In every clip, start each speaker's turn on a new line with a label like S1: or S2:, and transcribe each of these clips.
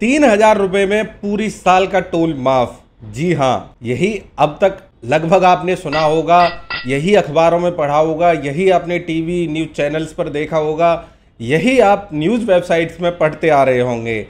S1: 3,000 रुपए में पूरी साल का टोल माफ। जी हाँ, यही अब तक लगभग आपने सुना होगा, यही अखबारों में पढ़ा होगा, यही आपने टीवी न्यूज़ चैनल्स पर देखा होगा, यही आप न्यूज़ वेबसाइट्स में पढ़ते आ रहे होंगे।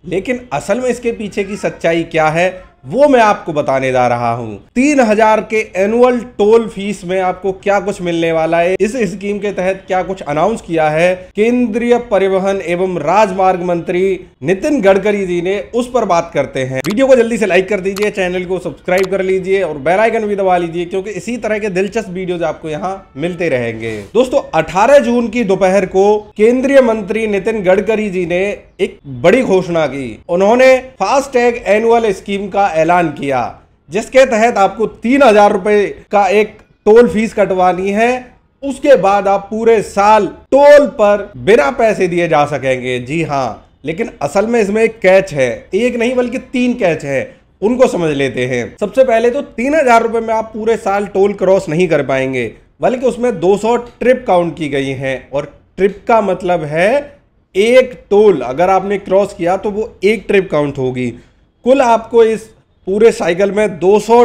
S1: लेकिन असल में इसके पीछे की सच्चाई क्या है वो मैं आपको बताने जा रहा हूं। 3,000 के एनुअल टोल फीस में आपको क्या कुछ मिलने वाला है, इस स्कीम के तहत क्या कुछ अनाउंस किया है केंद्रीय परिवहन एवं राजमार्ग मंत्री नितिन गडकरी जी ने, उस पर बात करते हैं। वीडियो को जल्दी से लाइक कर दीजिए, चैनल को सब्सक्राइब कर लीजिए और बेल आइकन भी दबा लीजिए, क्योंकि इसी तरह के दिलचस्प वीडियोज आपको यहाँ मिलते रहेंगे। दोस्तों, 18 जून की दोपहर को केंद्रीय मंत्री नितिन गडकरी जी ने एक बड़ी घोषणा की। उन्होंने फास्टैग एनुअल स्कीम का ऐलान किया, जिसके तहत आपको 3,000 रुपए का एक टोल फीस कटवानी है। उसके बाद आप पूरे साल टोल पर बिना पैसे दिए जा सकेंगे। जी हाँ, लेकिन असल में इसमें एक कैच है, एक नहीं बल्कि 3 कैच है, उनको समझ लेते हैं। सबसे पहले तो 3,000 रुपए में आप पूरे साल टोल क्रॉस नहीं कर पाएंगे, बल्कि उसमें 200 ट्रिप काउंट की गई हैं। और ट्रिप का मतलब है एक टोल अगर आपने क्रॉस किया तो वो एक ट्रिप काउंट होगी। कुल आपको इस पूरे साइकिल में 200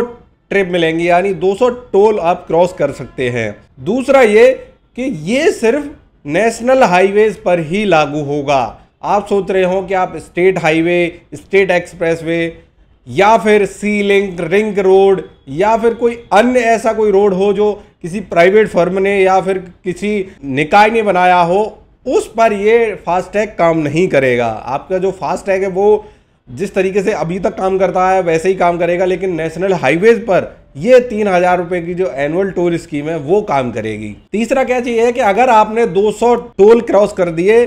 S1: ट्रिप मिलेंगी, यानी 200 टोल आप क्रॉस कर सकते हैं। दूसरा ये कि ये सिर्फ नेशनल हाईवेज पर ही लागू होगा। आप सोच रहे हो कि आप स्टेट हाईवे, स्टेट एक्सप्रेसवे या फिर सी लिंक, रिंग रोड या फिर कोई अन्य ऐसा कोई रोड हो जो किसी प्राइवेट फर्म ने या फिर किसी निकाय ने बनाया हो, उस पर ये फास्टैग काम नहीं करेगा। आपका जो फास्टैग है वो जिस तरीके से अभी तक काम करता है वैसे ही काम करेगा, लेकिन नेशनल हाईवेज पर ये 3,000 रुपए की जो एनुअल टोल स्कीम है वो काम करेगी। तीसरा क्या चाहिए है कि अगर आपने 200 टोल क्रॉस कर दिए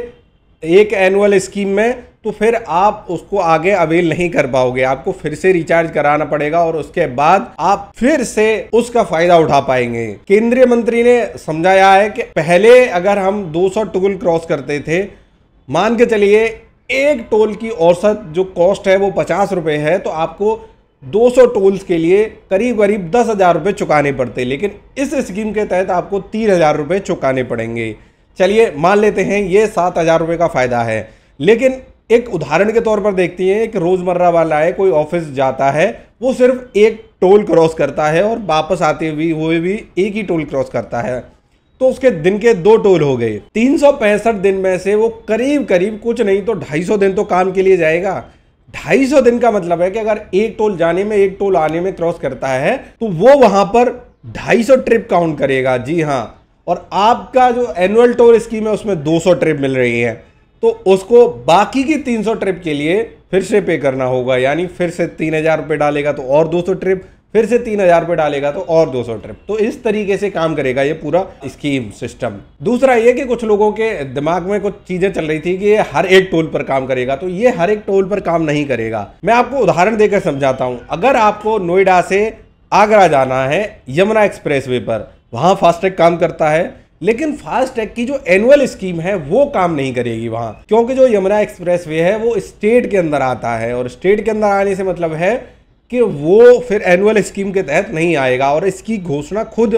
S1: एक एनुअल स्कीम में, तो फिर आप उसको आगे अवेल नहीं कर पाओगे, आपको फिर से रिचार्ज कराना पड़ेगा और उसके बाद आप फिर से उसका फायदा उठा पाएंगे। केंद्रीय मंत्री ने समझाया है कि पहले अगर हम 200 टोल क्रॉस करते थे, मान के चलिए एक टोल की औसत जो कॉस्ट है वो 50 रुपए है, तो आपको 200 टोल्स के लिए करीब करीब 10,000 रुपए चुकाने पड़ते, लेकिन इस स्कीम के तहत आपको 3,000 रुपए चुकाने पड़ेंगे। चलिए मान लेते हैं ये 7,000 रुपए का फायदा है, लेकिन एक उदाहरण के तौर पर देखते हैं कि रोजमर्रा वाला है, कोई ऑफिस जाता है, वो सिर्फ एक टोल क्रॉस करता है और वापस आते हुए भी एक ही टोल क्रॉस करता है, तो उसके दिन के 2 टोल हो गए। 365 दिन में से वो करीब करीब कुछ नहीं तो 250 दिन तो काम के लिए जाएगा। 250 दिन का मतलब है कि अगर एक टोल जाने में एक टोल आने में क्रॉस करता है तो वो वहां पर 250 ट्रिप काउंट करेगा। जी हाँ, और आपका जो एनुअल टोल स्कीम है उसमें 200 ट्रिप मिल रही है, तो उसको बाकी की 300 ट्रिप के लिए फिर से पे करना होगा, यानी फिर से 3,000 रुपये डालेगा तो और 200 ट्रिप, फिर से 3,000 रुपये डालेगा तो और 200 ट्रिप। तो इस तरीके से काम करेगा ये पूरा स्कीम सिस्टम। दूसरा ये कि कुछ लोगों के दिमाग में कुछ चीजें चल रही थी कि ये हर एक टोल पर काम करेगा, तो ये हर एक टोल पर काम नहीं करेगा। मैं आपको उदाहरण देकर समझाता हूं। अगर आपको नोएडा से आगरा जाना है यमुना एक्सप्रेसवे पर, वहां फास्टैग काम करता है, लेकिन फास्टैग की जो एनुअल स्कीम है वो काम नहीं करेगी वहां, क्योंकि जो यमुना एक्सप्रेसवे है वो स्टेट के अंदर आता है, और स्टेट के अंदर आने से मतलब है कि वो फिर एनुअल स्कीम के तहत नहीं आएगा। और इसकी घोषणा खुद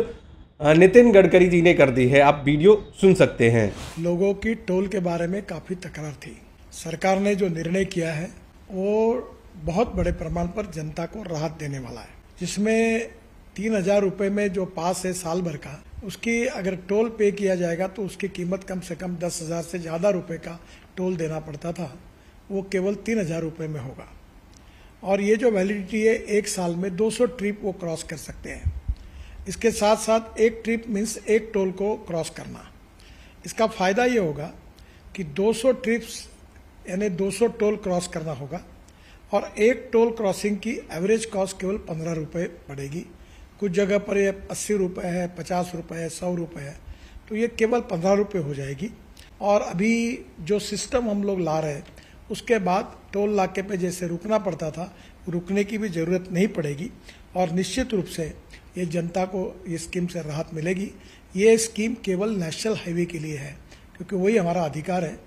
S1: नितिन गडकरी जी ने कर दी है, आप वीडियो सुन सकते हैं।
S2: लोगों की टोल के बारे में काफ़ी तकरार थी। सरकार ने जो निर्णय किया है वो बहुत बड़े प्रमाण पर जनता को राहत देने वाला है, जिसमें 3,000 रुपये में जो पास है साल भर का, उसकी अगर टोल पे किया जाएगा तो उसकी कीमत कम से कम 10,000 से ज़्यादा रुपए का टोल देना पड़ता था, वो केवल 3,000 रुपये में होगा। और ये जो वैलिडिटी है, एक साल में 200 ट्रिप वो क्रॉस कर सकते हैं। इसके साथ साथ एक ट्रिप मीन्स एक टोल को क्रॉस करना। इसका फ़ायदा ये होगा कि 200 ट्रिप्स यानी 200 टोल क्रॉस करना होगा, और एक टोल क्रॉसिंग की एवरेज कॉस्ट केवल 15 रुपये पड़ेगी। कुछ जगह पर ये 80 रुपये है, 50 रुपये है, 100 रुपये है, तो ये केवल 15 रुपये हो जाएगी। और अभी जो सिस्टम हम लोग ला रहे हैं उसके बाद टोल नाके पे जैसे रुकना पड़ता था, रुकने की भी ज़रूरत नहीं पड़ेगी, और निश्चित रूप से ये जनता को ये स्कीम से राहत मिलेगी। ये स्कीम केवल नेशनल हाईवे के लिए है, क्योंकि वही हमारा अधिकार है।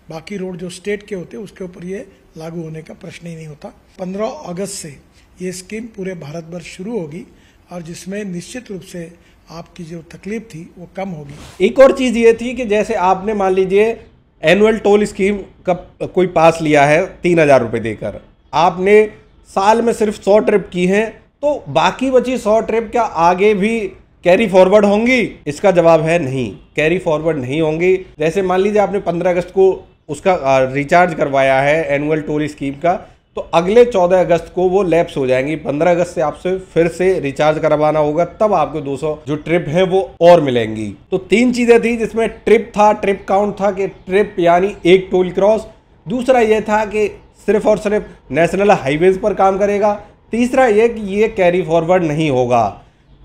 S2: बाकी रोड जो स्टेट के होते हैं उसके ऊपर ये लागू होने का प्रश्न ही नहीं होता। 15 अगस्त से ये स्कीम पूरे भारत भर शुरू होगी, और जिसमें निश्चित रूप से आपकी जो तकलीफ थी वो कम होगी।
S1: एक और चीज ये थी कि जैसे आपने मान लीजिए एनुअल टोल स्कीम का कोई पास लिया है 3,000 रुपये देकर, आपने साल में सिर्फ 100 ट्रिप की हैं, तो बाकी बची 100 ट्रिप क्या आगे भी कैरी फॉरवर्ड होंगी? इसका जवाब है नहीं, कैरी फॉरवर्ड नहीं होंगी। जैसे मान लीजिए आपने 15 अगस्त को उसका रिचार्ज करवाया है एनुअल टोल स्कीम का, तो अगले 14 अगस्त को वो लैप्स हो जाएंगी। 15 अगस्त से आपसे फिर से रिचार्ज करवाना होगा, तब आपको 200 जो ट्रिप है वो और मिलेंगी। तो 3 चीजें थी जिसमें ट्रिप था, ट्रिप काउंट था कि ट्रिप यानी एक टोल क्रॉस। दूसरा ये था कि सिर्फ और सिर्फ नेशनल हाईवेज पर काम करेगा। तीसरा ये कि ये कैरी फॉरवर्ड नहीं होगा।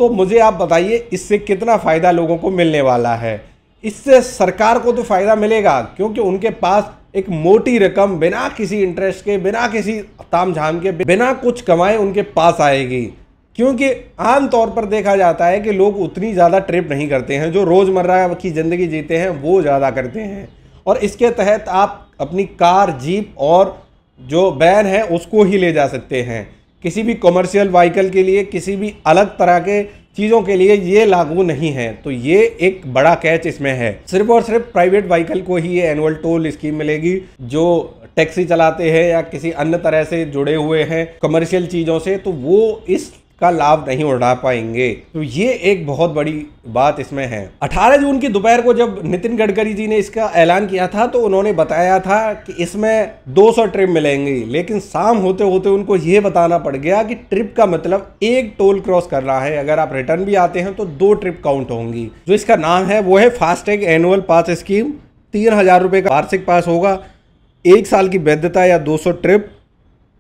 S1: तो मुझे आप बताइए इससे कितना फ़ायदा लोगों को मिलने वाला है? इससे सरकार को तो फ़ायदा मिलेगा, क्योंकि उनके पास एक मोटी रकम बिना किसी इंटरेस्ट के, बिना किसी तामझाम के, बिना कुछ कमाए उनके पास आएगी। क्योंकि आम तौर पर देखा जाता है कि लोग उतनी ज़्यादा ट्रिप नहीं करते हैं, जो रोज़मर्रा की ज़िंदगी जीते हैं वो ज़्यादा करते हैं। और इसके तहत आप अपनी कार, जीप और जो वैन है उसको ही ले जा सकते हैं। किसी भी कमर्शियल व्हीकल के लिए, किसी भी अलग तरह के चीज़ों के लिए ये लागू नहीं है। तो ये एक बड़ा कैच इसमें है। सिर्फ और सिर्फ प्राइवेट व्हीकल को ही ये एनुअल टोल स्कीम मिलेगी, जो टैक्सी चलाते हैं या किसी अन्य तरह से जुड़े हुए हैं कमर्शियल चीज़ों से, तो वो इस का लाभ नहीं उठा पाएंगे। तो ये एक बहुत बड़ी बात इसमें है। 18 जून की दोपहर को जब नितिन गडकरी जी ने इसका ऐलान किया था, तो उन्होंने बताया था कि इसमें 200 ट्रिप मिलेंगी, लेकिन शाम होते होते उनको ये बताना पड़ गया कि ट्रिप का मतलब एक टोल क्रॉस करना है। अगर आप रिटर्न भी आते हैं तो 2 ट्रिप काउंट होंगी। जो इसका नाम है वो है फास्टैग एनुअल पास स्कीम। 3,000 रुपये का वार्षिक पास होगा, 1 साल की वैधता या 200 ट्रिप।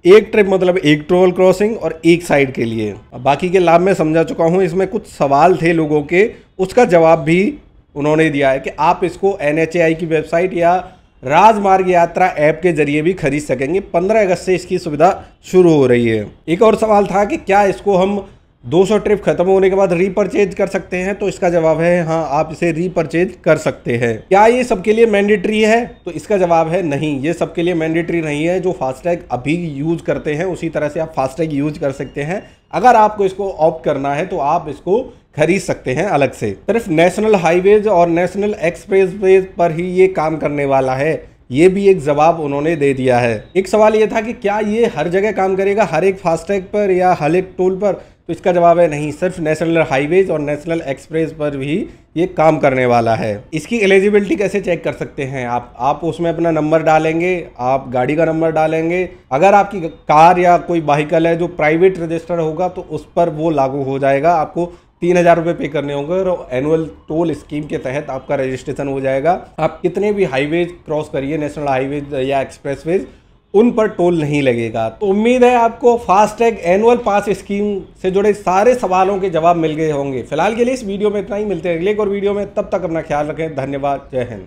S1: एक ट्रिप मतलब एक टोल क्रॉसिंग और एक साइड के लिए। अब बाकी के लाभ मैं समझा चुका हूँ। इसमें कुछ सवाल थे लोगों के, उसका जवाब भी उन्होंने दिया है कि आप इसको NHAI की वेबसाइट या राजमार्ग यात्रा ऐप के जरिए भी खरीद सकेंगे। 15 अगस्त से इसकी सुविधा शुरू हो रही है। एक और सवाल था कि क्या इसको हम 200 ट्रिप खत्म होने के बाद रीपरचेज कर सकते हैं? तो इसका जवाब है हाँ, आप इसे रीपरचेज कर सकते हैं। क्या ये सबके लिए मैंडेटरी है? तो इसका जवाब है नहीं, ये सबके लिए मैंडेटरी नहीं है। जो फास्टैग अभी यूज करते हैं उसी तरह से आप फास्टैग यूज कर सकते हैं। अगर आपको इसको ऑप्ट करना है तो आप इसको खरीद सकते हैं अलग से। सिर्फ नेशनल हाईवेज और नेशनल एक्सप्रेसवेज पर ही ये काम करने वाला है, ये भी एक जवाब उन्होंने दे दिया है। एक सवाल ये था कि क्या ये हर जगह काम करेगा, हर एक फास्टैग पर या हर एक टोल पर? तो इसका जवाब है नहीं, सिर्फ नेशनल हाईवेज और नेशनल एक्सप्रेस पर भी ये काम करने वाला है। इसकी एलिजिबिलिटी कैसे चेक कर सकते हैं? आप उसमें अपना नंबर डालेंगे, आप गाड़ी का नंबर डालेंगे। अगर आपकी कार या कोई व्हीकल है जो प्राइवेट रजिस्टर होगा तो उस पर वो लागू हो जाएगा। आपको 3,000 रुपये पे करने होंगे और एनुअल टोल स्कीम के तहत आपका रजिस्ट्रेशन हो जाएगा। आप कितने भी हाईवेज क्रॉस करिए, नेशनल हाईवेज या एक्सप्रेसवेज, उन पर टोल नहीं लगेगा। तो उम्मीद है आपको फास्टैग एनुअल पास स्कीम से जुड़े सारे सवालों के जवाब मिल गए होंगे। फिलहाल के लिए इस वीडियो में इतना ही। मिलते हैं अगले एक और वीडियो में, तब तक अपना ख्याल रखें। धन्यवाद। जय हिंद।